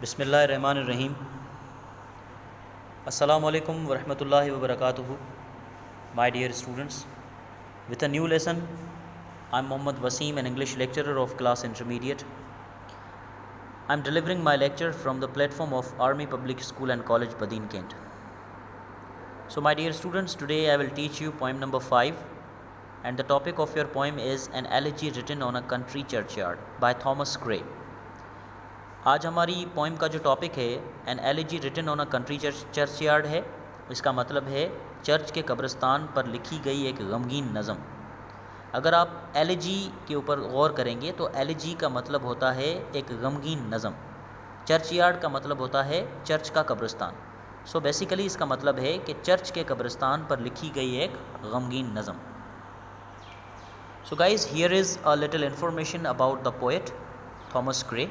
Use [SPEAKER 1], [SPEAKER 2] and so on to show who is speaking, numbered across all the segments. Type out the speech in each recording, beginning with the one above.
[SPEAKER 1] بسم اللہ الرحمن الرحیم۔ السلام علیکم ورحمۃ اللہ وبرکاتہ۔ My dear students, with a new lesson, I'm Mohammad Wasim, an English lecturer of class intermediate. I'm delivering my lecture from the platform of Army Public School and College, Badin Kent. So my dear students, today I will teach you poem number 5, and the topic of your poem is An Elegy Written on a Country Churchyard by Thomas Gray. آج ہماری poem کا جو topic ہے an elegy written on a country churchyard ہے۔ اس کا مطلب ہے چرچ کے قبرستان پر لکھی گئی ایک غمگین نظم۔ اگر آپ ایلیجی کے اوپر غور کریں گے تو ایلیجی کا مطلب ہوتا ہے ایک غمگین نظم، چرچ یارڈ کا مطلب ہوتا ہے چرچ کا قبرستان۔ سو بیسیکلی اس کا مطلب ہے کہ چرچ کے قبرستان پر لکھی گئی ایک غمگین نظم۔ So guys, here is a little information about the poet Thomas grey.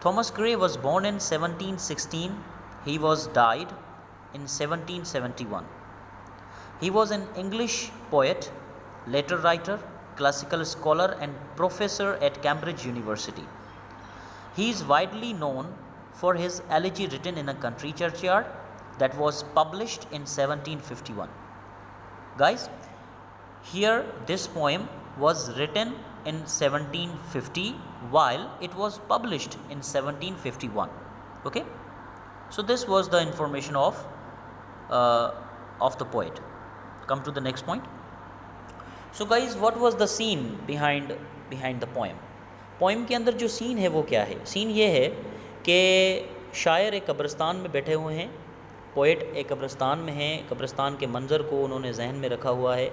[SPEAKER 1] Thomas Gray was born in 1716. He was died in 1771. He was an English poet, letter writer, classical scholar and professor at Cambridge University. He is widely known for his elegy written in a country churchyard that was published in 1751. Guys, here this poem was written in 1750 while it was published in 1751. Okay, so this was the information of the poet. Come to the next point. So guys, what was the scene behind the poem? poem کے اندر جو سین ہے وہ کیا ہے؟ سین یہ ہے کہ شاعر ایک قبرستان میں بیٹھے ہوئے ہیں، پوئٹ ایک قبرستان میں ہیں، قبرستان کے منظر کو انہوں نے ذہن میں رکھا ہوا ہے۔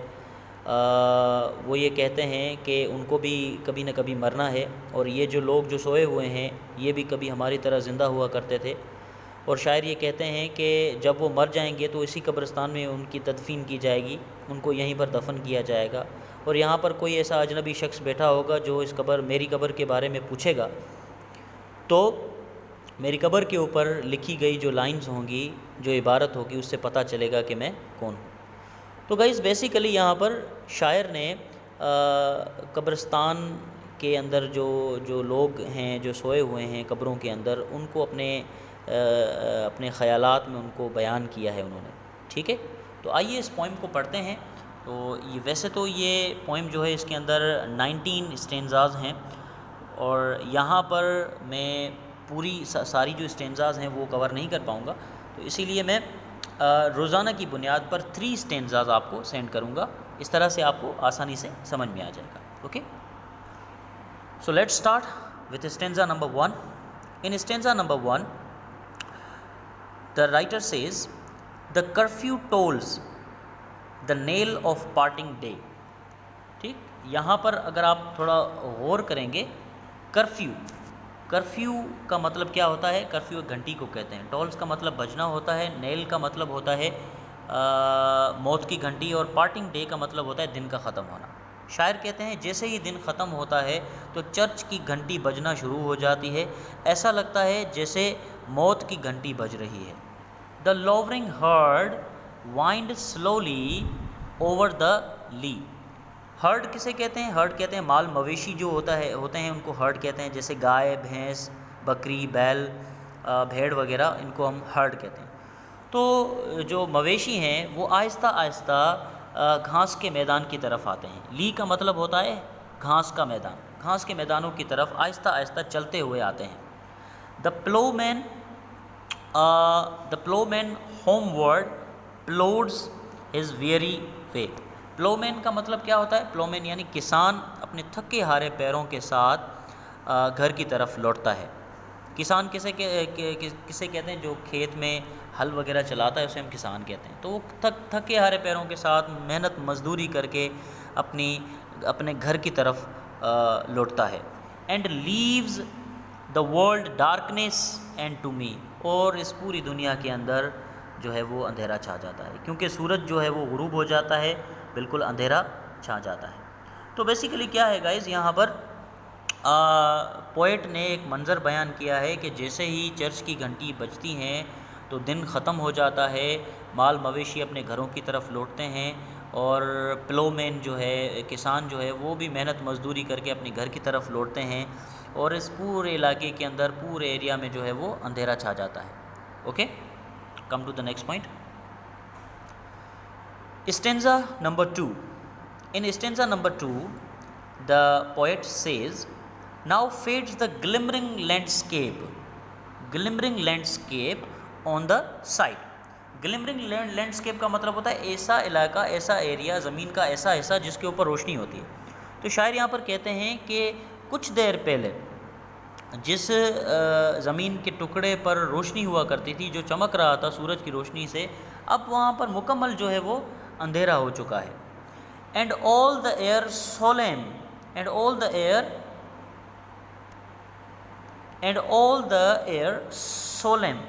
[SPEAKER 1] وہ یہ کہتے ہیں کہ ان کو بھی کبھی نہ کبھی مرنا ہے، اور یہ جو لوگ جو سوئے ہوئے ہیں یہ بھی کبھی ہماری طرح زندہ ہوا کرتے تھے، اور شاعر یہ کہتے ہیں کہ جب وہ مر جائیں گے تو اسی قبرستان میں ان کی تدفین کی جائے گی، ان کو یہیں پر دفن کیا جائے گا، اور یہاں پر کوئی ایسا اجنبی شخص بیٹھا ہوگا جو اس میری قبر کے بارے میں پوچھے گا، تو میری قبر کے اوپر لکھی گئی جو لائنز ہوں گی، جو عبارت ہوگی، اس سے پتہ چلے گا کہ میں کون ہوں۔ تو گائز بیسیکلی یہاں پر شاعر نے قبرستان کے اندر جو لوگ ہیں جو سوئے ہوئے ہیں قبروں کے اندر، ان کو اپنے خیالات میں ان کو بیان کیا ہے انہوں نے، ٹھیک ہے۔ تو آئیے اس پوئم کو پڑھتے ہیں۔ تو ویسے تو یہ پوئم جو ہے اس کے اندر 19 اسٹینزاز ہیں، اور یہاں پر میں پوری ساری جو اسٹینزاز ہیں وہ کور نہیں کر پاؤں گا، تو اسی لیے میں روزانہ کی بنیاد پر 3 اسٹینزاز آپ کو سینڈ کروں گا، اس طرح سے آپ کو آسانی سے سمجھ میں آ جائے گا۔ Okay, so let's start with stanza number 1۔ In stanza number 1 the writer says, the curfew tolls the nail of parting day. ٹھیک، یہاں پر اگر آپ تھوڑا غور کریں گے، کرفیو کا مطلب کیا ہوتا ہے؟ کرفیو ایک گھنٹی کو کہتے ہیں، ٹولز کا مطلب بجنا ہوتا ہے، نیل کا مطلب ہوتا ہے موت کی گھنٹی، اور پارٹنگ ڈے کا مطلب ہوتا ہے دن کا ختم ہونا۔ شاعر کہتے ہیں جیسے ہی دن ختم ہوتا ہے تو چرچ کی گھنٹی بجنا شروع ہو جاتی ہے، ایسا لگتا ہے جیسے موت کی گھنٹی بج رہی ہے۔ The lowering herd wind slowly over the lea. Heard کسے کہتے ہیں؟ ہرڈ کہتے ہیں مال مویشی جو ہوتے ہیں ان کو ہرڈ کہتے ہیں، جیسے گائے، بھینس، بکری، بیل، بھیڑ وغیرہ، ان کو ہم ہرڈ کہتے ہیں۔ تو جو مویشی ہیں وہ آہستہ آہستہ گھاس کے میدان کی طرف آتے ہیں۔ لی کا مطلب ہوتا ہے گھاس کا میدان، گھاس کے میدانوں کی طرف آہستہ آہستہ چلتے ہوئے آتے ہیں۔ The plowman homeward plods his weary way. پلو مین کا مطلب کیا ہوتا ہے؟ پلو مین یعنی کسان اپنے تھکے ہارے پیروں کے ساتھ گھر کی طرف لوٹتا ہے۔ کسان کسے کہتے ہیں؟ جو کھیت میں ہل وغیرہ چلاتا ہے اسے ہم کسان کہتے ہیں۔ تو وہ تھکے ہارے پیروں کے ساتھ محنت مزدوری کر کے اپنے گھر کی طرف لوٹتا ہے۔ And leaves the world darkness and to me, اور اس پوری دنیا کے اندر جو ہے وہ اندھیرا چھا جاتا ہے، کیونکہ سورج جو ہے وہ غروب ہو جاتا ہے، بالکل اندھیرا چھا جاتا ہے۔ تو بیسیکلی کیا ہے گائز، یہاں پر پوئٹ نے ایک منظر بیان کیا ہے کہ جیسے ہی چرچ کی گھنٹی بجتی ہیں تو دن ختم ہو جاتا ہے، مال مویشی اپنے گھروں کی طرف لوٹتے ہیں، اور پلو مین جو ہے کسان جو ہے وہ بھی محنت مزدوری کر کے اپنے گھر کی طرف لوٹتے ہیں، اور اس پورے علاقے کے اندر پورے ایریا میں جو ہے وہ اندھیرا چھا جاتا ہے. Okay, come to the next point. Stanza number 2. In stanza number 2, the poet says, now fades the glimmering landscape on the side. Glimmering landscape کا مطلب ہوتا ہے ایسا علاقہ، ایسا ایریا، زمین کا ایسا حصہ جس کے اوپر روشنی ہوتی ہے. تو شاعر یہاں پر کہتے ہیں کہ کچھ دیر پہلے جس زمین کے ٹکڑے پر روشنی ہوا کرتی تھی، جو چمک رہا تھا سورج کی روشنی سے، اب وہاں پر مکمل جو ہے وہ اندھیرا ہو چکا ہے. And all the air solemn,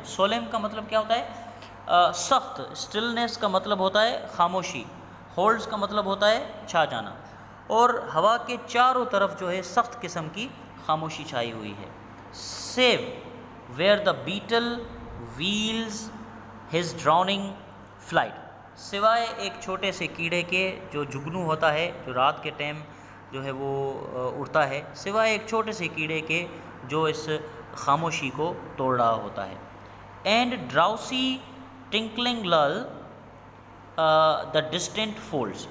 [SPEAKER 1] solemn کا مطلب کیا ہوتا ہے؟ سخت. اسٹلنس کا مطلب ہوتا ہے خاموشی. ہولڈز کا مطلب ہوتا ہے چھا جانا. اور ہوا کے چاروں طرف جو ہے سخت قسم کی خاموشی چھائی ہوئی ہے. Save where the beetle wheels his drowning flight. سوائے ایک چھوٹے سے کیڑے کے جو جگنو ہوتا ہے، جو رات کے ٹائم جو ہے وہ اڑتا ہے، سوائے ایک چھوٹے سے کیڑے کے جو اس خاموشی کو توڑ رہا ہوتا ہے. And drowsy tinkling lull the distant folds.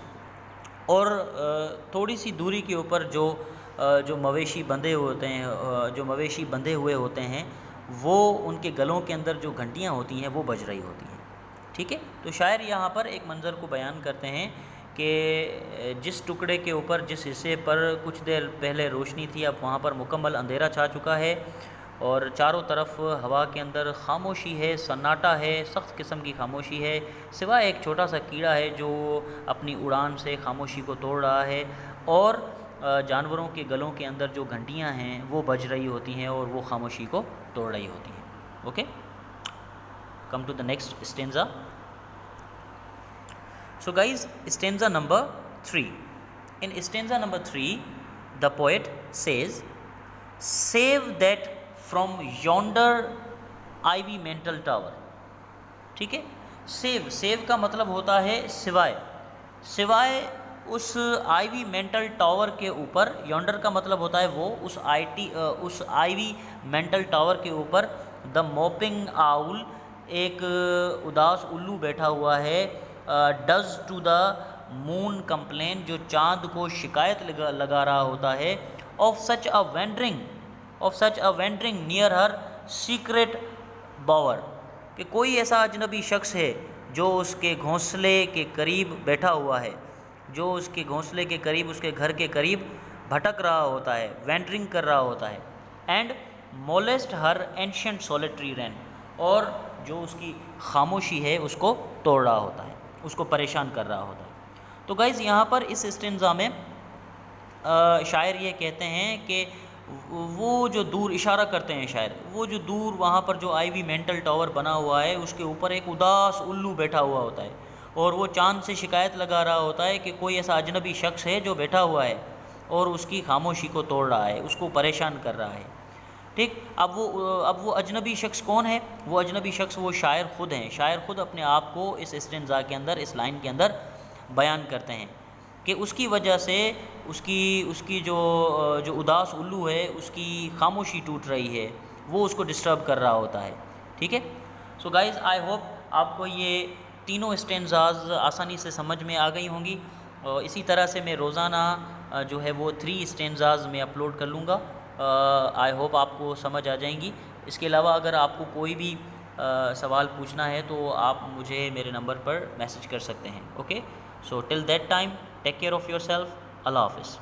[SPEAKER 1] اور تھوڑی سی دوری کے اوپر جو مویشی بندھے ہوئے ہوتے ہیں وہ ان کے گلوں کے اندر جو گھنٹیاں ہوتی ہیں وہ بج رہی ہوتی ہیں. ٹھیک ہے، تو شاعر یہاں پر ایک منظر کو بیان کرتے ہیں کہ جس ٹکڑے کے اوپر، جس حصے پر کچھ دیر پہلے روشنی تھی، اب وہاں پر مکمل اندھیرا چھا چکا ہے، اور چاروں طرف ہوا کے اندر خاموشی ہے، سناٹا ہے، سخت قسم کی خاموشی ہے، سوائے ایک چھوٹا سا کیڑا ہے جو اپنی اڑان سے خاموشی کو توڑ رہا ہے، اور جانوروں کے گلوں کے اندر جو گھنٹیاں ہیں وہ بج رہی ہوتی ہیں اور وہ خاموشی کو توڑ رہی ہوتی ہیں. Okay, come to the next stanza. So guys, stanza number 3. In stanza number 3, the poet says, save that from yonder ivy mantle tower. ٹھیک ہے، سیو کا مطلب ہوتا ہے سوائے اس آئیوی مینٹل ٹاور کے اوپر. یونڈر کا مطلب ہوتا ہے وہ اس آئیوی مینٹل ٹاور کے اوپر. دا موپنگ آؤل، ایک اداس الو بیٹھا ہوا ہے. Does to the moon complain, جو چاند کو شکایت لگا رہا ہوتا ہے. Of such a wandering near her secret bower, کہ کوئی ایسا اجنبی شخص ہے جو اس کے گھونسلے کے قریب بیٹھا ہوا ہے، جو اس کے گھونسلے کے قریب، اس کے گھر کے قریب بھٹک رہا ہوتا ہے، وینڈرنگ کر رہا ہوتا ہے. اینڈ مولیسٹ ہر اینشینٹ سولیٹری رین، اور جو اس کی خاموشی ہے اس کو توڑ رہا ہوتا ہے، اس کو پریشان کر رہا ہوتا ہے. تو گائز یہاں پر اس اسٹینزا میں شاعر یہ کہتے ہیں کہ وہ جو دور، اشارہ کرتے ہیں شاعر، وہ جو دور وہاں پر جو آئی وی مینٹل ٹاور بنا ہوا ہے اس کے اوپر ایک اداس الو بیٹھا ہوا ہوتا ہے، اور وہ چاند سے شکایت لگا رہا ہوتا ہے کہ کوئی ایسا اجنبی شخص ہے جو بیٹھا ہوا ہے اور اس کی خاموشی کو توڑ رہا ہے، اس کو پریشان کر رہا ہے. ٹھیک، اب وہ اجنبی شخص کون ہے؟ وہ اجنبی شخص وہ شاعر خود ہیں. شاعر خود اپنے آپ کو اس اسٹینزا کے اندر، اس لائن کے اندر بیان کرتے ہیں کہ اس کی وجہ سے اس کی جو اداس الو ہے اس کی خاموشی ٹوٹ رہی ہے، وہ اس کو ڈسٹرب کر رہا ہوتا ہے. ٹھیک ہے، سو گائز آئی ہوپ آپ کو یہ تینوں اسٹینزاز آسانی سے سمجھ میں آ گئی ہوں گی. اور اسی طرح سے میں روزانہ جو ہے وہ 3 اسٹینزاز میں اپلوڈ کر لوں گا. آئی ہوپ آپ کو سمجھ آ جائیں گی. اس کے علاوہ اگر آپ کو کوئی بھی سوال پوچھنا ہے تو آپ مجھے میرے نمبر پر میسج کر سکتے ہیں. Okay, so till that time take care of yourself. اللہ حافظ.